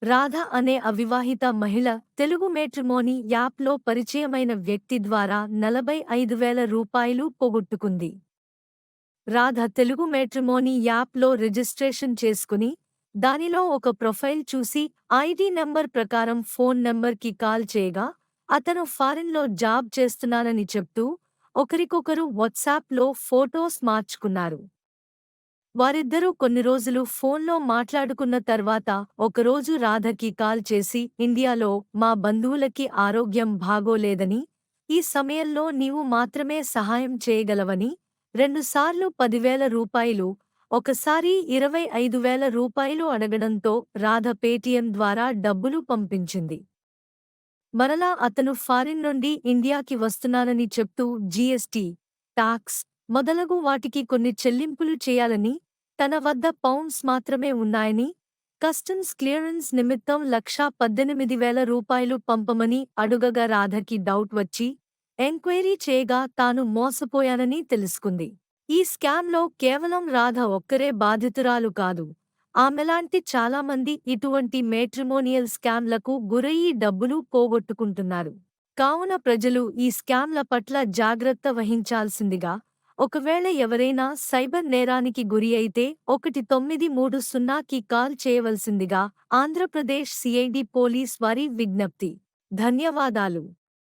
రాధ అనే అవివాహిత మహిళ తెలుగు మేట్రిమోనీ యాప్లో పరిచయమైన వ్యక్తి ద్వారా 45,000 రూపాయలు పోగొట్టుకుంది. రాధ తెలుగు మేట్రిమోనీ యాప్లో రిజిస్ట్రేషన్ చేసుకుని, దానిలో ఒక ప్రొఫైల్ చూసి ఐడీ నంబర్ ప్రకారం ఫోన్ నంబర్కి కాల్ చేయగా, అతను ఫారిన్లో జాబ్ చేస్తున్నానని చెప్తూ, ఒకరికొకరు వాట్సాప్లో ఫోటోస్ మార్చుకున్నారు. వారిద్దరూ కొన్ని రోజులు ఫోన్లో మాట్లాడుకున్న తర్వాత ఒకరోజు రాధకి కాల్ చేసి ఇండియాలో మా బంధువులకి ఆరోగ్యం బాగోలేదని, ఈ సమయంలో నీవు మాత్రమే సహాయం చేయగలవని, రెండుసార్లు 10,000 రూపాయలు, ఒకసారి 25,000 రూపాయలు అడగడంతో రాధ పేటీఎం ద్వారా డబ్బులు పంపించింది. మరలా అతను ఫారిన్ నుండి ఇండియాకి వస్తున్నానని చెప్తూ జీఎస్టీ, టాక్స్ మొదలగు వాటికి కొన్ని చెల్లింపులు చేయాలని, తన వద్ద పౌండ్స్ మాత్రమే ఉన్నాయని, కస్టమ్స్ క్లియరెన్స్ నిమిత్తం 1,18,000 రూపాయలు పంపమని అడుగగా రాధకి డౌట్ వచ్చి, ఎంక్వైరీ చేయగా తాను మోసపోయానని తెలుసుకుంది. ఈ స్కామ్లో కేవలం రాధ ఒక్కరే బాధితురాలు కాదు. ఆమెలాంటి చాలామంది ఇటువంటి మేట్రిమోనియల్ స్కామ్లకు గురయ్యి డబ్బులు పోగొట్టుకుంటున్నారు. కావున ప్రజలు ఈ స్కామ్ల పట్ల జాగ్రత్త వహించాల్సిందిగా, ఒకవేళ ఎవరైనా సైబర్ నేరానికి గురి అయితే 1930కి కాల్ చేయవలసిందిగా ఆంధ్రప్రదేశ్ సిఐడి పోలీస్ వారి విజ్ఞప్తి. ధన్యవాదాలు.